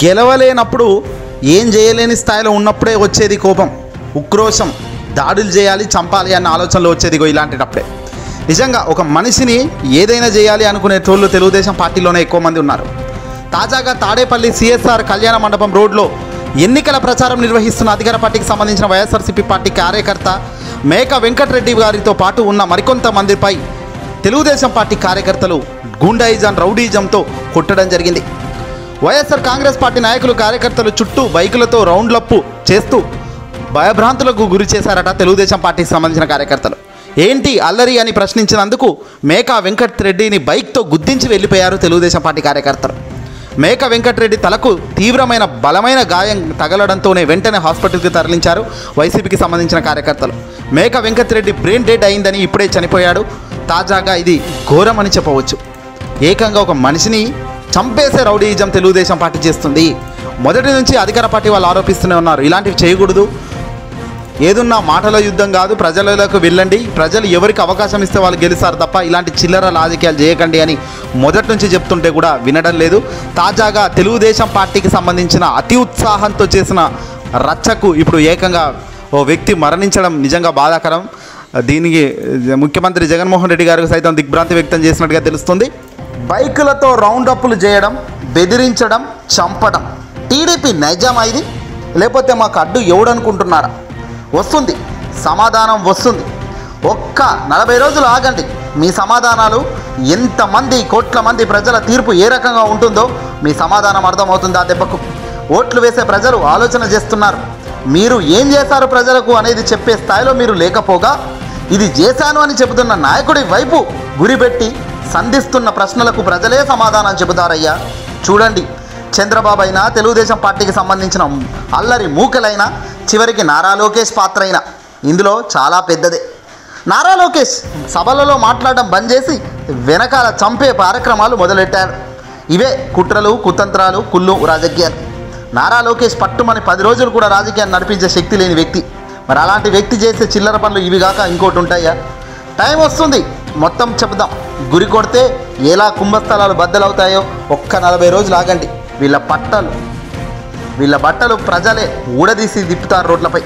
గెలవలేనప్పుడు ఏం చేయలేని స్థాయిలో ఉన్నప్పుడే వచ్చేది కోపం, ఉక్రోషం, దాడులు చేయాలి, చంపాలి అన్న ఆలోచనలో వచ్చేది ఇలాంటిటప్పుడే. నిజంగా ఒక మనిషిని ఏదైనా చేయాలి అనుకునే తోళ్ళు తెలుగుదేశం పార్టీలోనే ఎక్కువ మంది ఉన్నారు. తాజాగా తాడేపల్లి సిఎస్ఆర్ కళ్యాణ మండపం రోడ్లో ఎన్నికల ప్రచారం నిర్వహిస్తున్న అధికార పార్టీకి సంబంధించిన వైఎస్ఆర్సీపీ పార్టీ కార్యకర్త మేక వెంకటరెడ్డి గారితో పాటు ఉన్న మరికొంతమందిపై తెలుగుదేశం పార్టీ కార్యకర్తలు గూండాయిజం, రౌడీజంతో కొట్టడం జరిగింది. వైఎస్ఆర్ కాంగ్రెస్ పార్టీ నాయకులు కార్యకర్తలు చుట్టూ బైకులతో రౌండ్లప్పు చేస్తూ భయభ్రాంతులకు గురి చేశారట తెలుగుదేశం పార్టీకి సంబంధించిన కార్యకర్తలు. ఏంటి అల్లరి అని ప్రశ్నించినందుకు మేకా వెంకటరెడ్డిని బైక్తో గుద్దించి వెళ్ళిపోయారు తెలుగుదేశం పార్టీ కార్యకర్తలు. మేక వెంకటరెడ్డి తలకు తీవ్రమైన బలమైన గాయం తగలడంతోనే వెంటనే హాస్పిటల్కి తరలించారు వైసీపీకి సంబంధించిన కార్యకర్తలు. మేక వెంకటరెడ్డి బ్రెయిన్ డెడ్ అయిందని ఇప్పుడే చనిపోయాడు. తాజాగా ఇది ఘోరమని చెప్పవచ్చు. ఏకంగా ఒక మనిషిని చంపేసే రౌడీయిజం తెలుగుదేశం పార్టీ చేస్తుంది. మొదటి నుంచి అధికార పార్టీ వాళ్ళు ఆరోపిస్తూనే ఉన్నారు, ఇలాంటివి చేయకూడదు, ఏదున్నా మాటల యుద్ధం కాదు, ప్రజలకు వెళ్ళండి, ప్రజలు ఎవరికి అవకాశం ఇస్తే వాళ్ళు గెలుస్తారు తప్ప ఇలాంటి చిల్లర రాజకీయాలు చేయకండి అని మొదటి నుంచి చెప్తుంటే కూడా వినడం లేదు. తాజాగా తెలుగుదేశం పార్టీకి సంబంధించిన అతి ఉత్సాహంతో చేసిన రచ్చకు ఇప్పుడు ఏకంగా ఓ వ్యక్తి మరణించడం నిజంగా బాధాకరం. దీనికి ముఖ్యమంత్రి జగన్మోహన్ రెడ్డి గారికి సైతం దిగ్భ్రాంతి వ్యక్తం చేసినట్టుగా తెలుస్తుంది. బైకులతో రౌండప్లు చేయడం, బెదిరించడం, చంపడం టీడీపీ నైజామా ఇది? లేకపోతే మాకు అడ్డు ఎవడనుకుంటున్నారా? వస్తుంది, సమాధానం వస్తుంది. ఒక్క 40 రోజులు ఆగండి, మీ సమాధానాలు ఎంతమంది కోట్ల మంది ప్రజల తీర్పు ఏ రకంగా ఉంటుందో మీ సమాధానం అర్థమవుతుంది. ఆ దెబ్బకు ఓట్లు వేసే ప్రజలు ఆలోచన చేస్తున్నారు. మీరు ఏం చేశారు ప్రజలకు అనేది చెప్పే స్థాయిలో మీరు లేకపోగా ఇది చేశాను అని చెబుతున్న నాయకుడి వైపు గురిపెట్టి సంధిస్తున్న ప్రశ్నలకు ప్రజలే సమాధానం చెబుతారయ్యా. చూడండి, చంద్రబాబు అయినా తెలుగుదేశం పార్టీకి సంబంధించిన అల్లరి మూకలైనా చివరికి నారా లోకేష్ పాత్ర అయినా ఇందులో చాలా పెద్దదే. నారా లోకేష్ సభలలో మాట్లాడడం బంద్ చేసి వెనకాల చంపే కార్యక్రమాలు మొదలెట్టారు. ఇవే కుట్రలు, కుతంత్రాలు, కుళ్ళు రాజకీయాలు. నారా లోకేష్ పట్టుమని 10 రోజులు కూడా రాజకీయాన్ని నడిపించే శక్తి లేని వ్యక్తి. మరి అలాంటి వ్యక్తి చేసే చిల్లర పనులు ఇవి కాక ఇంకోటి ఉంటాయా? టైం వస్తుంది, మొత్తం చెప్దాం. గురి కొడితే ఎలా కుంభస్థలాలు బద్దలవుతాయో ఒక్క 40 రోజులు ఆగండి. వీళ్ళ బట్టలు ప్రజలే ఊడదీసి తిప్పుతారు రోడ్లపై.